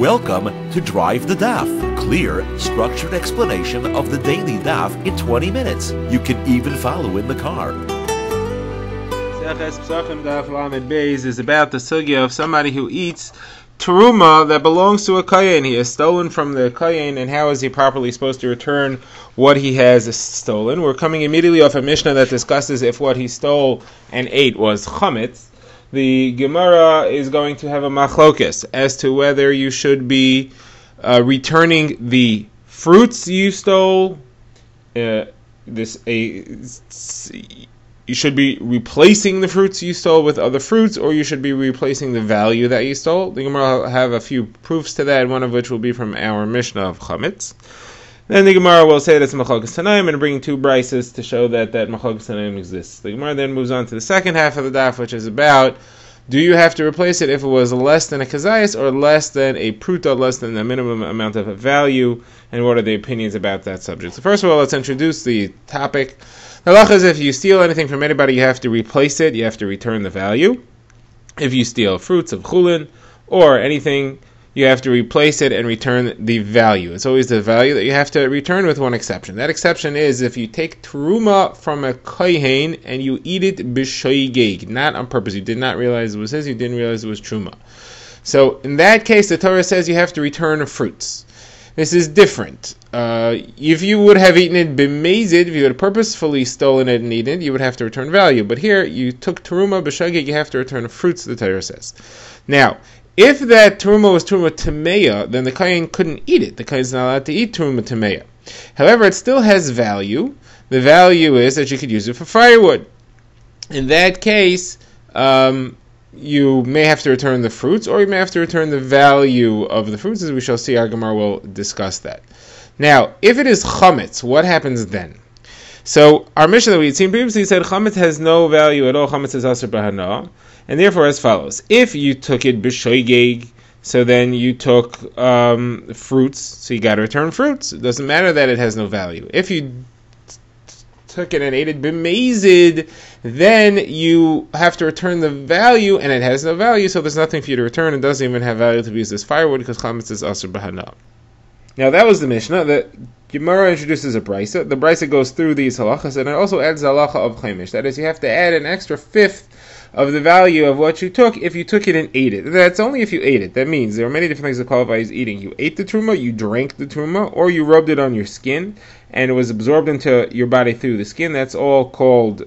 Welcome to Drive the Daf. Clear, structured explanation of the daily daf in 20 minutes. You can even follow in the car. Pesachim Daf Lamed Beis is about the sugya of somebody who eats teruma that belongs to a kohen. He has stolen from the kohen, and how is he properly supposed to return what he has stolen? We're coming immediately off a Mishnah that discusses if what he stole and ate was chametz. The Gemara is going to have a machlokes as to whether you should be returning the fruits you stole. You should be replacing the fruits you stole with other fruits, or you should be replacing the value that you stole. The Gemara will have a few proofs to that, one of which will be from our Mishnah of chametz. Then the Gemara will say that's Machlokes Tanaim and bring two brises to show that Machlokes Tanaim exists. The Gemara then moves on to the second half of the daf, which is about, do you have to replace it if it was less than a concise or less than a pruta, less than the minimum amount of value, and what are the opinions about that subject? So first of all, let's introduce the topic. The halacha is if you steal anything from anybody, you have to replace it, you have to return the value. If you steal fruits of chulin or anything, you have to replace it and return the value. It's always the value that you have to return, with one exception. That exception is if you take teruma from a kohen and you eat it b'shoigeg, not on purpose. You did not realize it was his, you didn't realize it was truma. So in that case, the Torah says you have to return fruits. This is different. If you would have eaten it b'mezid, if you had purposefully stolen it and eaten it, you would have to return value. But here, you took teruma b'shoigeg, you have to return fruits, the Torah says. Now, if that teruma was teruma tameya, then the kohen couldn't eat it. The kohen is not allowed to eat teruma tameya. However, it still has value. The value is that you could use it for firewood. In that case, you may have to return the fruits, or you may have to return the value of the fruits, as we shall see. Our Gemara will discuss that. Now, if it is chametz, what happens then? So, our Mishnah that we had seen previously said chametz has no value at all. Chametz is aser b'hana. And therefore, as follows: if you took it b'shoigeg, so then you took fruits, so you got to return fruits. It doesn't matter that it has no value. If you took it and ate it b'mezid, then you have to return the value, and it has no value, so there's nothing for you to return. It doesn't even have value to be used as firewood because chametz is aser b'hana. Now that was the Mishnah. The Gemara introduces a brisa. The brisa goes through these halachas, and it also adds the halacha of chaimish. That is, you have to add an extra fifth of the value of what you took if you took it and ate it. That's only if you ate it. That means there are many different things that qualify as eating. You ate the truma, you drank the truma, or you rubbed it on your skin, and it was absorbed into your body through the skin. That's all called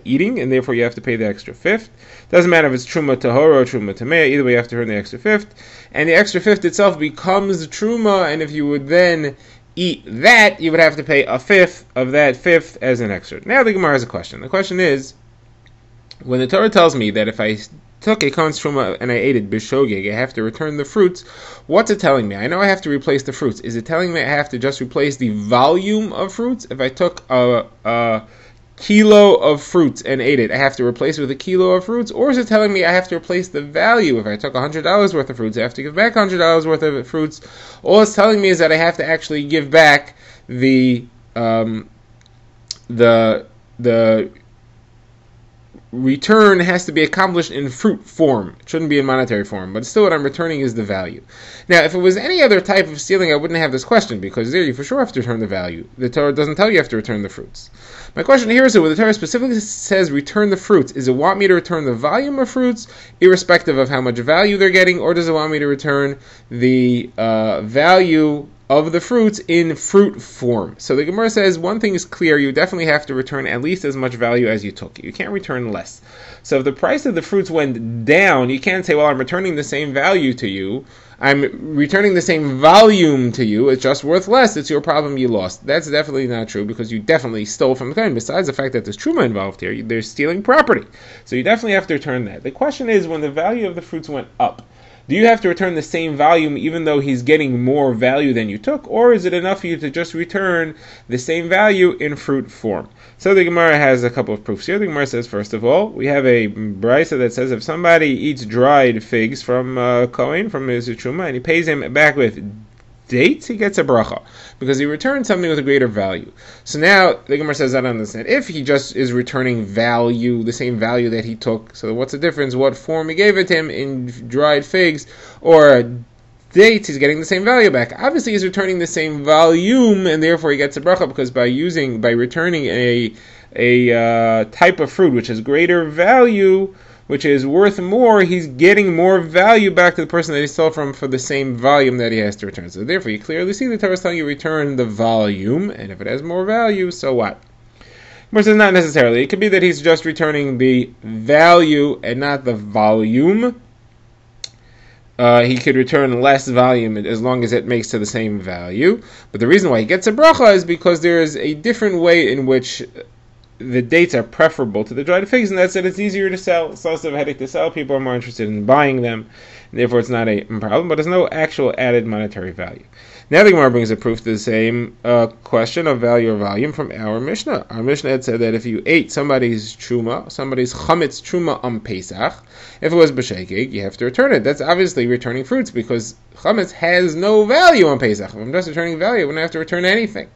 eating, and therefore you have to pay the extra fifth. Doesn't matter if it's truma tahora or truma tameh, either way you have to earn the extra fifth. And the extra fifth itself becomes truma, and if you would then eat that, you would have to pay a fifth of that fifth as an extra. Now the Gemara has a question. The question is, when the Torah tells me that if I took a kohen's truma and I ate it b'shogeg, I have to return the fruits, what's it telling me? I know I have to replace the fruits. Is it telling me I have to just replace the volume of fruits? If I took a kilo of fruits and ate it, I have to replace it with a kilo of fruits? Or is it telling me I have to replace the value? If I took $100 worth of fruits, I have to give back $100 worth of fruits. All it's telling me is that I have to actually give back the return has to be accomplished in fruit form. It shouldn't be in monetary form, but still what I'm returning is the value. Now, if it was any other type of stealing, I wouldn't have this question, because there you for sure have to return the value. The Torah doesn't tell you have to return the fruits. My question here is that when the Torah specifically says return the fruits, does it want me to return the volume of fruits, irrespective of how much value they're getting, or does it want me to return the value of the fruits in fruit form? So the Gemara says one thing is clear: you definitely have to return at least as much value as you took. You can't return less. So if the price of the fruits went down, you can't say, well, I'm returning the same value to you. I'm returning the same volume to you. It's just worth less. It's your problem. You lost. That's definitely not true, because you definitely stole from the kohen. Besides the fact that there's truma involved here, they're stealing property. So you definitely have to return that. The question is, when the value of the fruits went up, do you have to return the same volume even though he's getting more value than you took, or is it enough for you to just return the same value in fruit form? So the Gemara has a couple of proofs here. The Gemara says, first of all, we have a brisa that says if somebody eats dried figs from kohen, from his truma, and he pays him back with dates, he gets a bracha, because he returned something with a greater value. So now the Gemara says, I don't understand. If he just is returning value, the same value that he took, so what's the difference? What form he gave it to him, in dried figs or dates, he's getting the same value back. Obviously, he's returning the same volume, and therefore he gets a bracha, because by returning a type of fruit which has greater value, which is worth more, he's getting more value back to the person that he stole from for the same volume that he has to return. So therefore, you clearly see the Torah is telling you return the volume, and if it has more value, so what? But it's not necessarily. It could be that he's just returning the value and not the volume. He could return less volume as long as it makes to the same value. But the reason why he gets a bracha is because there is a different way in which the dates are preferable to the dried figs, and that's that it's easier to sell. It's less of a headache to sell. People are more interested in buying them, and therefore it's not a problem, but there's no actual added monetary value. Now the Gemara brings a proof to the same question of value or volume from our Mishnah. Our Mishnah had said that if you ate somebody's truma, somebody's chametz truma on Pesach, if it was b'shegeg, you have to return it. That's obviously returning fruits, because chametz has no value on Pesach. If I'm just returning value, I wouldn't have to return anything.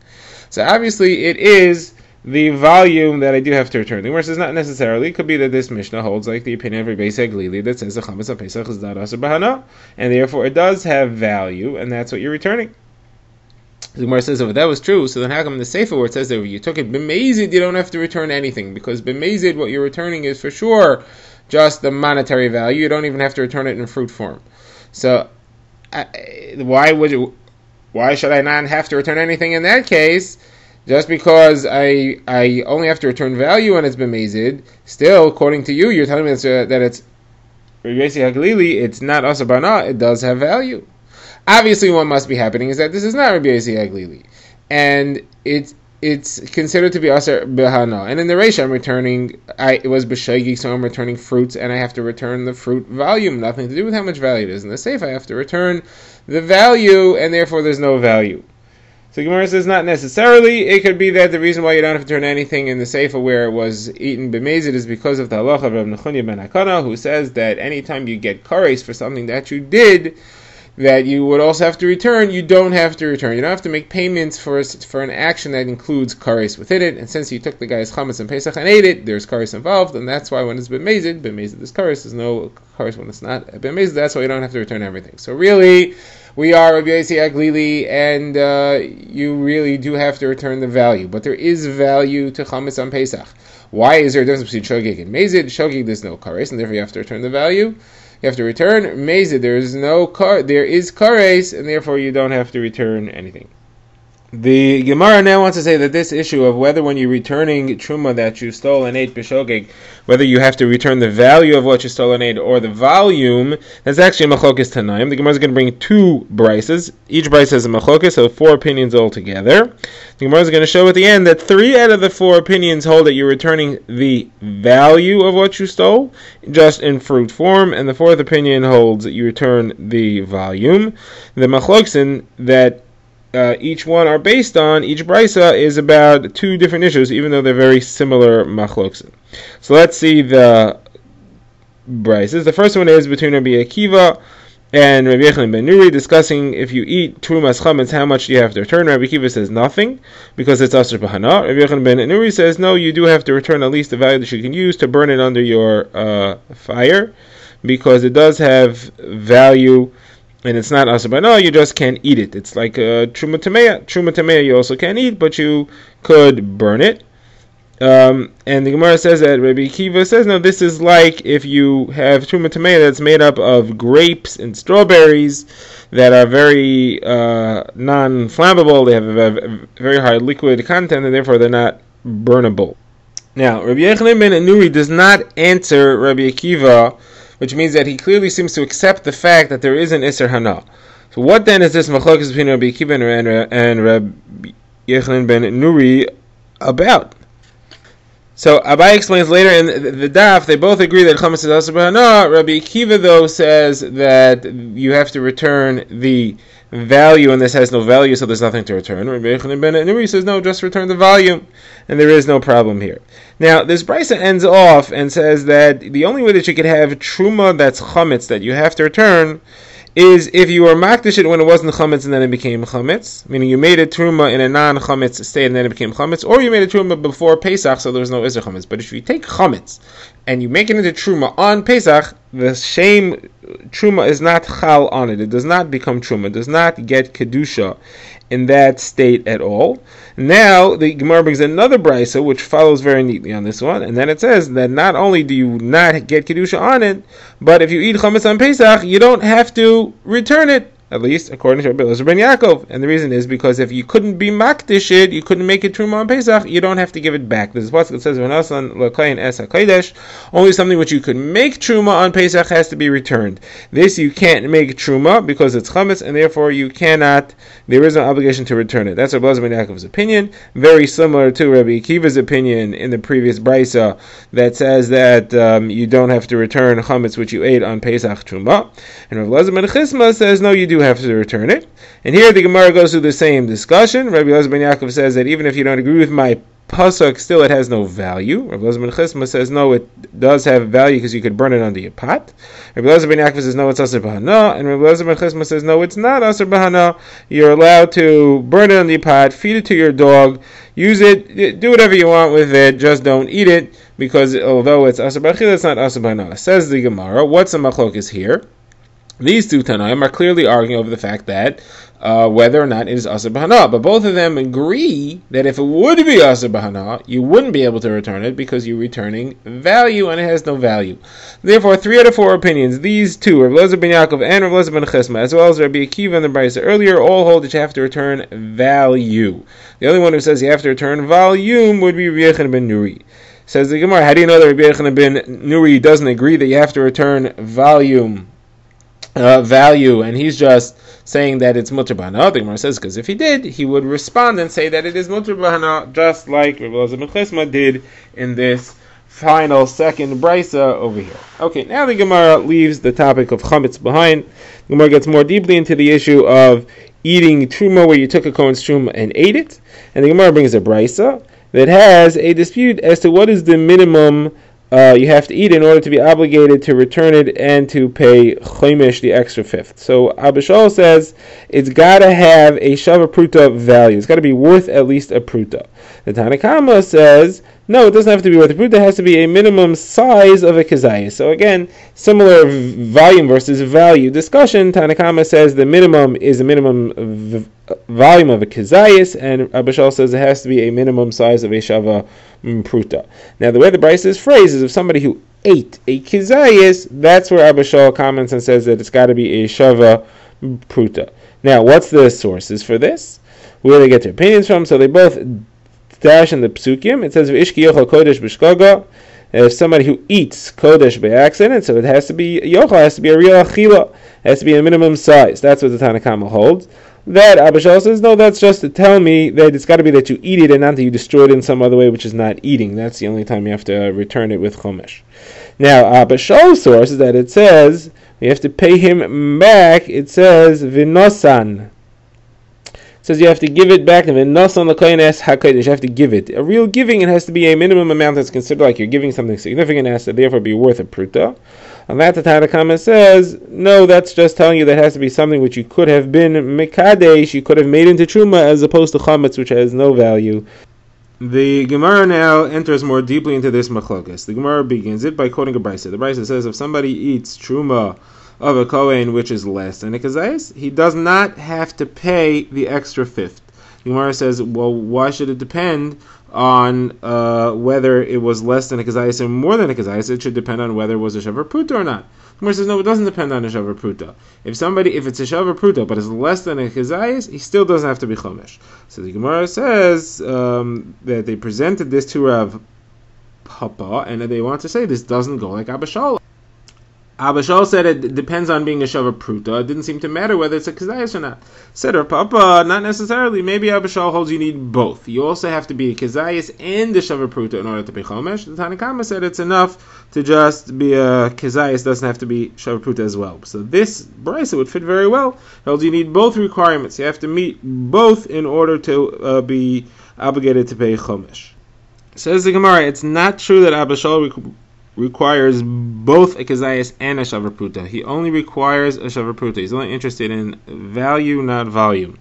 So obviously it is the volume that I do have to return. The Gemara says not necessarily. It could be that this Mishnah holds like the opinion of Rabbi Seglili that says the chametz on Pesach is not asur b'hana, and therefore it does have value, and that's what you're returning. The Gemara says, if that was true, so then how come in the Sefer where it says that if you took it b'mezid, you don't have to return anything, because b'mezid, what you're returning is for sure just the monetary value. You don't even have to return it in fruit form. So why should I not have to return anything in that case? Just because I only have to return value when it's b'mezid, still, according to you, you're telling me that it's it's not asur b'hana, it does have value. Obviously, what must be happening is that this is not Rabbi Yossi Haglili, and it's considered to be asur b'hana. And in the Reish, I'm returning. It was b'shegeg, so I'm returning fruits, and I have to return the fruit volume. Nothing to do with how much value it is. In the Seif, I have to return the value, and therefore there's no value. So Gemara says not necessarily. It could be that the reason why you don't have to turn anything in the Seifa where it was eaten b'mezid is because of the halacha of Rav Nechunya ben Hakana, who says that anytime you get kares for something that you did, that you would also have to return, you don't have to return. You don't have to make payments for an action that includes kares within it. And since you took the guy's chametz and Pesach and ate it, there's kares involved, and that's why when it's b'mezid is kares. There's no kares when it's not b'mezid. That's why you don't have to return everything. So really, we are Rabbi Yossi Haglili, and you really do have to return the value. But there is value to chametz on Pesach. Why is there a difference between shogeg and mezid? Shogeg, there's no kares, and therefore you have to return the value. You have to return mezid. There is kares, and therefore you don't have to return anything. The Gemara now wants to say that this issue of whether when you're returning truma that you stole and ate b'shogeg, whether you have to return the value of what you stole and ate or the volume, that's actually a machlokes tanaim. The Gemara is going to bring two brises. Each brise has a machlokes, so 4 opinions altogether. The Gemara is going to show at the end that 3 out of the 4 opinions hold that you're returning the value of what you stole, just in fruit form, and the 4th opinion holds that you return the volume. The machlokes that each one are based on, each brisa is about 2 different issues, even though they're very similar machlokes. So let's see the brises. The first one is between Rabbi Akiva and Rabbi Yochanan ben Nuri, discussing if you eat trumas chametz, how much do you have to return? Rabbi Akiva says nothing, because it's asur b'hana. Rabbi Yochanan ben Nuri says no, you do have to return at least the value that you can use to burn it under your fire, because it does have value. And it's not asur b'hana, you just can't eat it. It's like truma tameya. Truma tameya you also can't eat, but you could burn it. And the Gemara says that Rabbi Akiva says, no, this is like if you have truma tameya that's made up of grapes and strawberries that are very non-flammable. They have a very high liquid content, and therefore they're not burnable. Now, Rabbi Yochanan ben Nuri does not answer Rabbi Akiva, which means that he clearly seems to accept the fact that there is an Isser Hana. So what then is this machlokes between Rabbi Akiva and Rabbi Yochanan ben Nuri about? So Abai explains later in the Daf, they both agree that chametz is asur b'hana. Rabbi Akiva, though, says that you have to return the value, and this has no value, so there's nothing to return. Rabbi Yochanan ben Nuri says, no, just return the volume, and there is no problem here. Now, this brisa ends off and says that the only way that you could have truma that's chametz, that you have to return, is if you were makdish it when it wasn't chametz and then it became chametz, meaning you made it truma in a non-chametz state and then it became chametz, or you made it truma before Pesach, so there was no isser chametz. But if you take chametz and you make it into truma on Pesach, the same truma is not chal on it. It does not become truma. It does not get kedusha in that state at all. Now the Gemara brings another brisa which follows very neatly on this one, and then it says that not only do you not get kedusha on it, but if you eat chametz on Pesach, you don't have to return it. At least according to Rabbi Elazar ben Yaakov. And the reason is because if you couldn't be makdish it, you couldn't make it truma on Pesach, you don't have to give it back. This is what it says, "V'nasan l'kayin es hakodesh." Only something which you could make truma on Pesach has to be returned. This you can't make truma because it's chametz, and therefore you cannot. There is no obligation to return it. That's Rabbi Elazar ben Yaakov's opinion. Very similar to Rabbi Akiva's opinion in the previous brisa that says that you don't have to return chametz which you ate on Pesach truma. And Rabbi Elazar ben Chisma says no, you do have to return it. And here the Gemara goes through the same discussion. Rabbi Elazar ben Yaakov says that even if you don't agree with my pasuk, still it has no value. Rabbi Elazar ben Chisma says no, it does have value because you could burn it under your pot. Rabbi Elazar ben Yaakov says no, it's asur b'hana, and Rabbi Elazar ben Chisma says no, it's not asur b'hana. You're allowed to burn it under your pot, feed it to your dog, use it, do whatever you want with it, just don't eat it, because although it's asur b'achila, it's not asur b'hana. Says the Gemara, what's the machlokes here? These two Tanaim are clearly arguing over the fact that whether or not it is asur b'hana, but both of them agree that if it would be asur b'hana, you wouldn't be able to return it because you're returning value and it has no value. Therefore, 3 out of 4 opinions, these two, Rabbi Elazar ben Yaakov and Rabbi Elazar ben Chisma, as well as Rabbi Akiva and the brisa earlier, all hold that you have to return value. The only one who says you have to return volume would be Rabbi Yochanan ben Nuri. Says the Gemara, how do you know that Rabbi Yochanan ben Nuri doesn't agree that you have to return value, and he's just saying that it's mutar b'hana? The Gemara says because if he did, he would respond and say that it is mutar b'hana, just like Rabbi Elazar ben Chisma did in this final second brisa over here. Okay, now the Gemara leaves the topic of chametz behind. The Gemara gets more deeply into the issue of eating truma, where you took a kohen's truma and ate it, and the Gemara brings a brisa that has a dispute as to what is the minimum you have to eat in order to be obligated to return it and to pay chomesh, the extra fifth. So Abba Shaul says it's got to have a shava pruta value. It's got to be worth at least a pruta. The Tanna Kama says no, it doesn't have to be worth a pruta. It has to be a minimum size of a kezayis. So again, similar volume versus value discussion. Tanna Kama says the minimum is a minimum volume of a kezayis, and Abba Shaul says it has to be a minimum size of a shava pruta. Now, the way the brisa is phrased is if somebody who ate a kezayis, that's where Abba Shaul comments and says that it's got to be a shava pruta. Now, what's the sources for this? Where they get their opinions from? So they both dash in the psukim. It says v'ishki yochal kodesh b'shkoga. If somebody who eats kodesh by accident, so it has to be yochal, has to be a real achila, it has to be a minimum size. That's what the Tanna Kama holds. That Abba Shaul says no, that's just to tell me that it's got to be that you eat it and not that you destroy it in some other way, which is not eating. That's the only time you have to return it with chomesh. Now Abba Shaul's source is that it says you have to pay him back. It says v'nosan. It says you have to give it back. V'nosan l'kohen es hakodesh. You have to give it. A real giving, it has to be a minimum amount that's considered like you're giving something significant, has to therefore be worth a pruta. On that, the Tanna Kama says, no, that's just telling you that it has to be something which you could have been mekadesh, you could have made into truma, as opposed to chametz, which has no value. The Gemara now enters more deeply into this machlokas. The Gemara begins it by quoting a brisa. The brisa says if somebody eats truma of a kohen which is less than a kezayis, he does not have to pay the extra fifth. The Gemara says, well, why should it depend on whether it was less than a kezayis or more than a kezayis? It should depend on whether it was a shavar pruta or not. The Gemara says, no, it doesn't depend on a shavar pruta. If it's a shavar pruta but it's less than a kezayis, he still doesn't have to be chomesh. So the Gemara says that they presented this to Rav Papa, and they want to say this doesn't go like Abba Shaul. Abba Shaul said it depends on being a shava pruta. It didn't seem to matter whether it's a kezayis or not. Said Rav Papa, not necessarily. Maybe Abba Shaul holds you need both. You also have to be a kezayis and a shava pruta in order to be chomesh. The Tanna Kama said it's enough to just be a kezayis, doesn't have to be shava pruta as well. So this brisa would fit very well. It holds you need both requirements. You have to meet both in order to be obligated to pay chomesh. Says the Gemara, it's not true that Abba Shaul requires both a kezayis and a shavar pruta. He only requires a shavar pruta. He's only interested in value, not volume.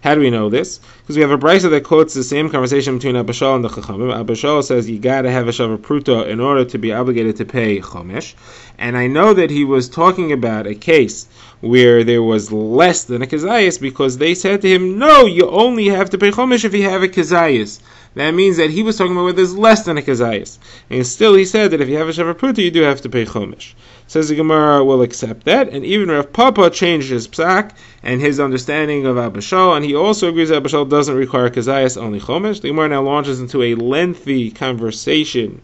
How do we know this? Because we have a brisa that quotes the same conversation between Abba Shaul and the Chachamim. Abba Shaul says you gotta have a shava pruta in order to be obligated to pay chomesh, and I know that he was talking about a case where there was less than a kezayis, because they said to him, no, you only have to pay chomesh if you have a kezayis. That means that he was talking about where there's less than a kezayis. And still he said that if you have a shava pruta, you do have to pay chomesh. Says the Gemara will accept that, and even Rav Papa changed his psak and his understanding of Abba Shaul, and he also agrees that Abba Shaul doesn't require kezayis, only chomesh. The Gemara now launches into a lengthy conversation,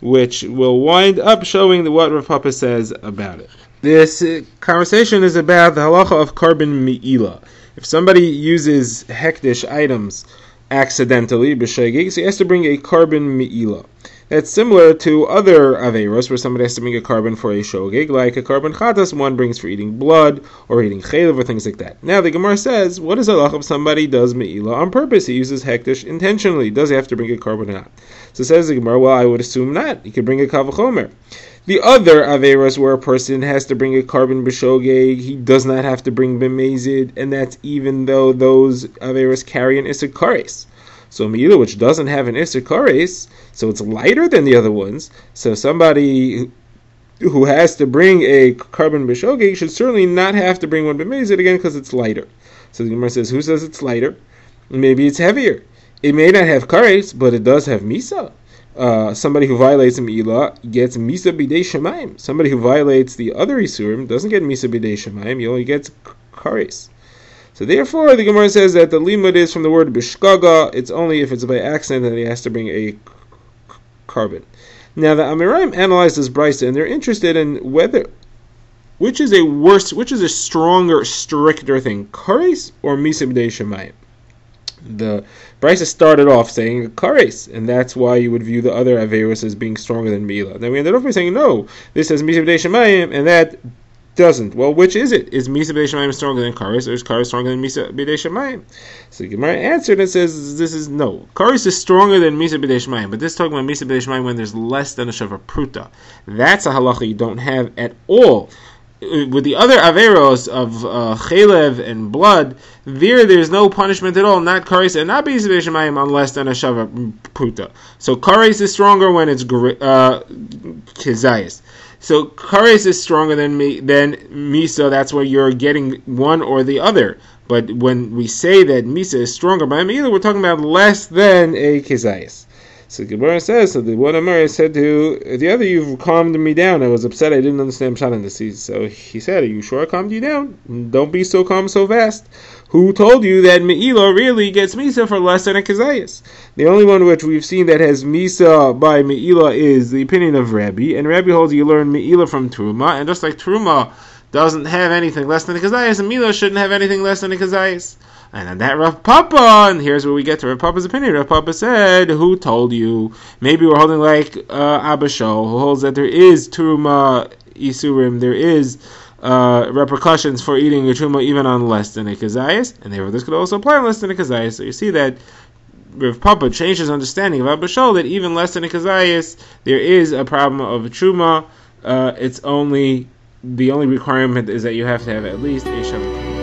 which will wind up showing what Rav Papa says about it. This conversation is about the halacha of carbon me'ila. If somebody uses hektish items accidentally, b'shegig, so he has to bring a carbon me'ila. That's similar to other aveiros, where somebody has to bring a carbon for a shogeg, like a carbon chatas, one brings for eating blood, or eating chaylev, or things like that. Now the Gemara says, what is the halacha if somebody does me'ila on purpose? He uses hektish intentionally. Does he have to bring a carbon or not? So says the Gemara, well, I would assume not. He could bring a kavachomer. The other aveiros where a person has to bring a carbon b'shogeg, he does not have to bring b'mezid, and that's even though those aveiros carry an isser kares. So me'ila, which doesn't have an isser kares, so it's lighter than the other ones. So somebody who has to bring a carbon b'shogeg should certainly not have to bring one b'mezid again because it's lighter. So the Gemara says, who says it's lighter? Maybe it's heavier. It may not have kares, but it does have misa. Somebody who violates Me'ila gets Misa Bidei Shemaim. Somebody who violates the other Isurim doesn't get Misa Bidei Shemaim, he only gets Kares. So therefore, the Gemara says that the limud is from the word Bishkaga, it's only if it's by accident that he has to bring a carbon. Now the Amoraim analyzed this brisa, and they're interested in which is a stronger, stricter thing, Kares or Misa Bidei Shemaim. The brisa started off saying kares, and that's why you would view the other aveiros as being stronger than me'ila. Then we ended up by saying no, this says misa b'dei shemayim, and that doesn't. Well, which is it? Is misa b'dei shemayim stronger than kares, or is kares stronger than misa b'dei shemayim? So the Gemara answered and says this is no. Kares is stronger than misa b'dei shemayim, but this is talking about misa b'dei shemayim when there's less than a shava pruta. That's a halacha you don't have at all. With the other averos of chaylev and blood, there's no punishment at all, not kares and not misa b'dei shemayim on less than a shava pruta. So kares is stronger when it's kezayis. So kares is stronger than misa. That's where you're getting one or the other. But when we say that misa is stronger by me'ila, we're talking about less than a kezayis. So Gemara says, so the one Amar said to the other, you've calmed me down. I was upset, I didn't understand Pshat in the sea. So he said, are you sure I calmed you down? Don't be so calm so fast. Who told you that Me'ila really gets Misa for less than a Kezayis? The only one which we've seen that has Misa by Me'ila is the opinion of Rabbi, and Rabbi holds you learn Me'ila from Truma, and just like Truma doesn't have anything less than a Kezayis, and Me'ila shouldn't have anything less than a Kezayis. And then that Rav Papa, and here's where we get to Rav Papa's opinion. Rav Papa said, who told you? Maybe we're holding like Abba Shaul, who holds that there is Truma Isurim, there is repercussions for eating a Truma even on less than a Kezayis, and therefore this could also apply on less than a Kezayis. So you see that Rav Papa changed his understanding of Abba Shaul, that even less than a Kezayis, there is a problem of Truma. It's only, the only requirement is that you have to have at least a Shabbat.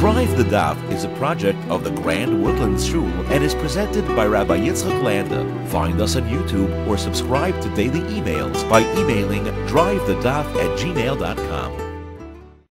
Drive the Daf is a project of the Grand Woodlands Shul and is presented by Rabbi Yitzchak Landa. Find us on YouTube or subscribe to daily emails by emailing drivethe.daf@gmail.com.